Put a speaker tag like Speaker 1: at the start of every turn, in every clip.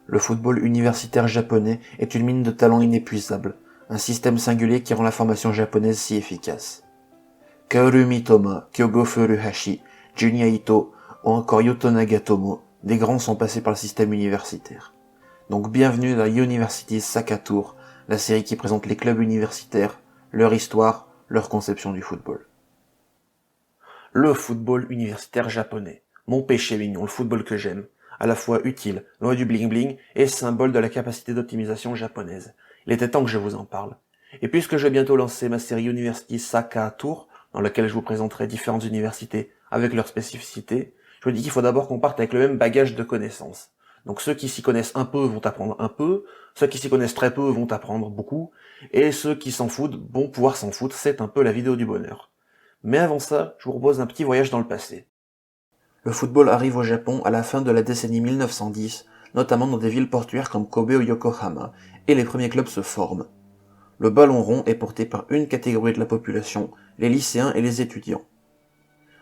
Speaker 1: Le football universitaire japonais est une mine de talents inépuisable, un système singulier qui rend la formation japonaise si efficace. Kaoru Mitoma, Kyogo Furuhashi, Junya Ito ou encore Yuto Nagatomo, des grands sont passés par le système universitaire. Donc bienvenue dans University Sakatour, la série qui présente les clubs universitaires, leur histoire, leur conception du football. Le football universitaire japonais, mon péché mignon, le football que j'aime, à la fois utile, loin du bling-bling, et symbole de la capacité d'optimisation japonaise. Il était temps que je vous en parle. Et puisque je vais bientôt lancer ma série University Sakatour, dans laquelle je vous présenterai différentes universités avec leurs spécificités, je vous dis qu'il faut d'abord qu'on parte avec le même bagage de connaissances. Donc ceux qui s'y connaissent un peu vont apprendre un peu, ceux qui s'y connaissent très peu vont apprendre beaucoup, et ceux qui s'en foutent vont pouvoir s'en foutre, c'est un peu la vidéo du bonheur. Mais avant ça, je vous propose un petit voyage dans le passé. Le football arrive au Japon à la fin de la décennie 1910, notamment dans des villes portuaires comme Kobe ou Yokohama, et les premiers clubs se forment. Le ballon rond est porté par une catégorie de la population, les lycéens et les étudiants.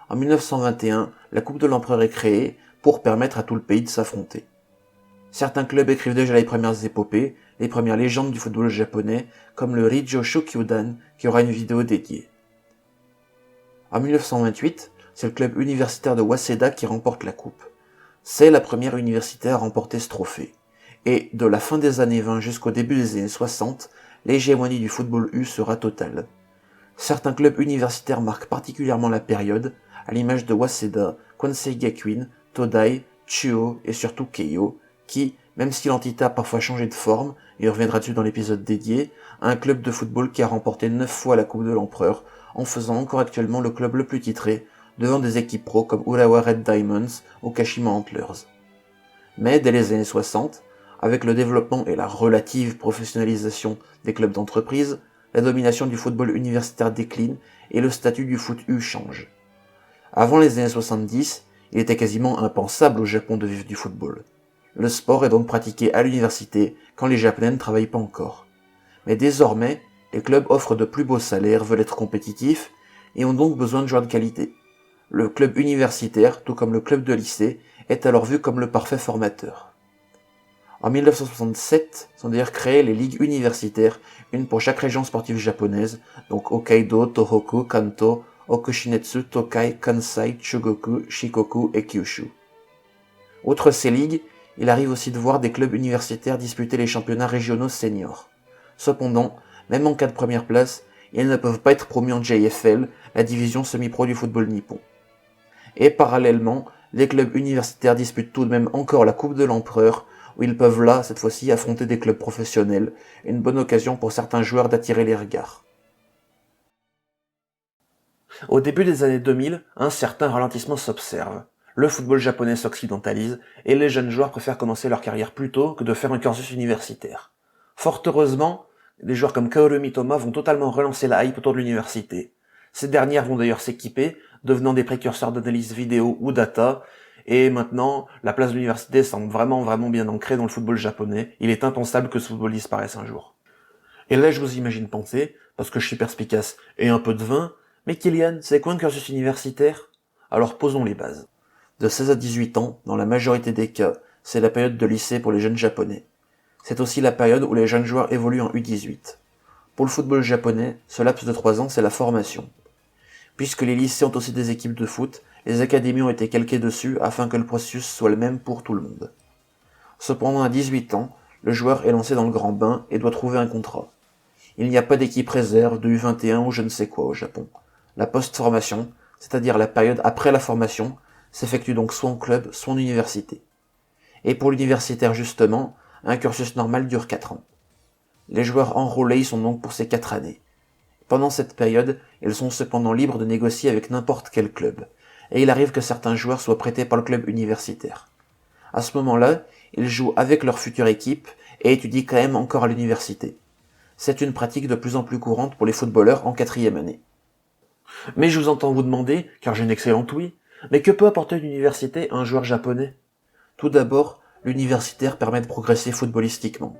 Speaker 1: En 1921, la Coupe de l'Empereur est créée pour permettre à tout le pays de s'affronter. Certains clubs écrivent déjà les premières épopées, les premières légendes du football japonais, comme le Rijo Shokyudan, qui aura une vidéo dédiée. En 1928, c'est le club universitaire de Waseda qui remporte la coupe. C'est la première université à remporter ce trophée. Et de la fin des années 20 jusqu'au début des années 60, l'hégémonie du football U sera totale. Certains clubs universitaires marquent particulièrement la période, à l'image de Waseda, Kwansei Gakuin, Todai, Chuo et surtout Keio, qui, même si l'entité a parfois changé de forme, et on reviendra dessus dans l'épisode dédié, a un club de football qui a remporté 9 fois la Coupe de l'Empereur, en faisant encore actuellement le club le plus titré, devant des équipes pro comme Urawa Red Diamonds ou Kashima Antlers. Mais dès les années 60, avec le développement et la relative professionnalisation des clubs d'entreprise, la domination du football universitaire décline et le statut du foot U change. Avant les années 70, il était quasiment impensable au Japon de vivre du football. Le sport est donc pratiqué à l'université quand les Japonais ne travaillent pas encore. Mais désormais, les clubs offrent de plus beaux salaires, veulent être compétitifs et ont donc besoin de joueurs de qualité. Le club universitaire, tout comme le club de lycée, est alors vu comme le parfait formateur. En 1967 sont d'ailleurs créées les ligues universitaires, une pour chaque région sportive japonaise, donc Hokkaido, Tohoku, Kanto, Okushinetsu, Tokai, Kansai, Chugoku, Shikoku et Kyushu. Outre ces ligues, il arrive aussi de voir des clubs universitaires disputer les championnats régionaux seniors. Cependant, même en cas de première place, ils ne peuvent pas être promus en JFL, la division semi-pro du football nippon. Et parallèlement, les clubs universitaires disputent tout de même encore la Coupe de l'Empereur, où ils peuvent là, cette fois-ci, affronter des clubs professionnels, une bonne occasion pour certains joueurs d'attirer les regards. Au début des années 2000, un certain ralentissement s'observe. Le football japonais s'occidentalise, et les jeunes joueurs préfèrent commencer leur carrière plus tôt que de faire un cursus universitaire. Fort heureusement, des joueurs comme Kaoru Mitoma vont totalement relancer la hype autour de l'université. Ces dernières vont d'ailleurs s'équiper, devenant des précurseurs d'analyse vidéo ou data, et maintenant, la place de l'université semble vraiment bien ancrée dans le football japonais. Il est impensable que ce football disparaisse un jour. Et là, je vous imagine penser, parce que je suis perspicace et un peu de vin, mais Kylian, c'est quoi un cursus universitaire? Alors posons les bases. De 16 à 18 ans, dans la majorité des cas, c'est la période de lycée pour les jeunes japonais. C'est aussi la période où les jeunes joueurs évoluent en U18. Pour le football japonais, ce laps de 3 ans, c'est la formation. Puisque les lycées ont aussi des équipes de foot, les académies ont été calquées dessus afin que le processus soit le même pour tout le monde. Cependant, à 18 ans, le joueur est lancé dans le grand bain et doit trouver un contrat. Il n'y a pas d'équipe réserve, de U21 ou je ne sais quoi au Japon. La post-formation, c'est-à-dire la période après la formation, s'effectue donc soit en club, soit en université. Et pour l'universitaire justement, un cursus normal dure 4 ans. Les joueurs enrôlés y sont donc pour ces 4 années. Pendant cette période, ils sont cependant libres de négocier avec n'importe quel club, et il arrive que certains joueurs soient prêtés par le club universitaire. À ce moment-là, ils jouent avec leur future équipe et étudient quand même encore à l'université. C'est une pratique de plus en plus courante pour les footballeurs en 4e année. Mais je vous entends vous demander, car j'ai une excellente ouïe, mais que peut apporter l'université à un joueur japonais? Tout d'abord, l'universitaire permet de progresser footballistiquement.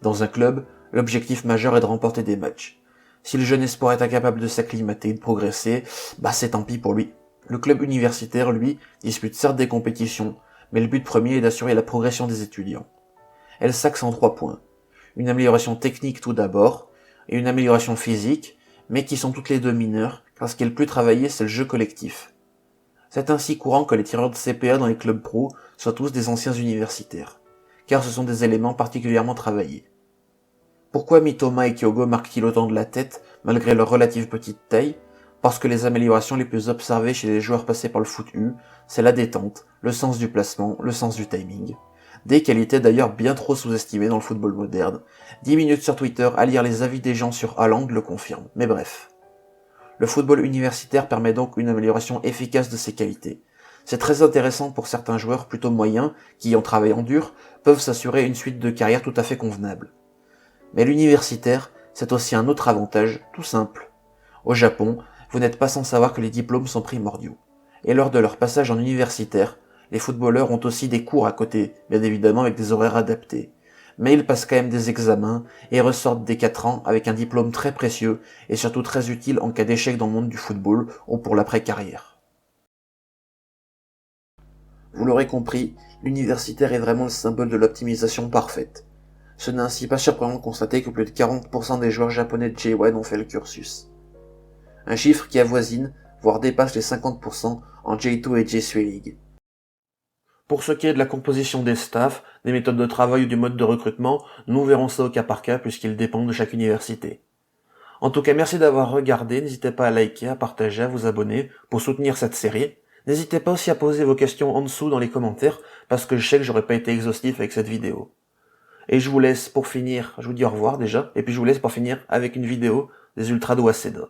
Speaker 1: Dans un club, l'objectif majeur est de remporter des matchs. Si le jeune espoir est incapable de s'acclimater et de progresser, c'est tant pis pour lui. Le club universitaire, lui, dispute certes des compétitions, mais le but premier est d'assurer la progression des étudiants. elle s'axe en 3 points. Une amélioration technique tout d'abord, et une amélioration physique, mais qui sont toutes les deux mineures, car ce qui est le plus travaillé, c'est le jeu collectif. C'est ainsi courant que les tireurs de CPA dans les clubs pro soient tous des anciens universitaires, car ce sont des éléments particulièrement travaillés. Pourquoi Mitoma et Kyogo marquent-ils autant de la tête, malgré leur relative petite taille? Parce que les améliorations les plus observées chez les joueurs passés par le foot U, c'est la détente, le sens du placement, le sens du timing. Des qualités d'ailleurs bien trop sous-estimées dans le football moderne. 10 minutes sur Twitter à lire les avis des gens sur Haaland le confirment, mais bref. Le football universitaire permet donc une amélioration efficace de ces qualités. C'est très intéressant pour certains joueurs plutôt moyens qui, en travaillant dur, peuvent s'assurer une suite de carrière tout à fait convenable. Mais l'universitaire, c'est aussi un autre avantage, tout simple. Au Japon, vous n'êtes pas sans savoir que les diplômes sont primordiaux. Et lors de leur passage en universitaire, les footballeurs ont aussi des cours à côté, bien évidemment avec des horaires adaptés. Mais ils passent quand même des examens et ressortent des 4 ans avec un diplôme très précieux et surtout très utile en cas d'échec dans le monde du football ou pour l'après-carrière. Vous l'aurez compris, l'universitaire est vraiment le symbole de l'optimisation parfaite. Ce n'est ainsi pas surprenant de constater que plus de 40% des joueurs japonais de J1 ont fait le cursus. Un chiffre qui avoisine, voire dépasse les 50% en J2 et J3 League. Pour ce qui est de la composition des staffs, des méthodes de travail ou du mode de recrutement, nous verrons ça au cas par cas puisqu'ils dépendent de chaque université. En tout cas, merci d'avoir regardé, n'hésitez pas à liker, à partager, à vous abonner pour soutenir cette série. N'hésitez pas aussi à poser vos questions en dessous dans les commentaires parce que je sais que j'aurais pas été exhaustif avec cette vidéo. Et je vous laisse pour finir, je vous dis au revoir déjà, et puis je vous laisse pour finir avec une vidéo des Ultras de Waseda.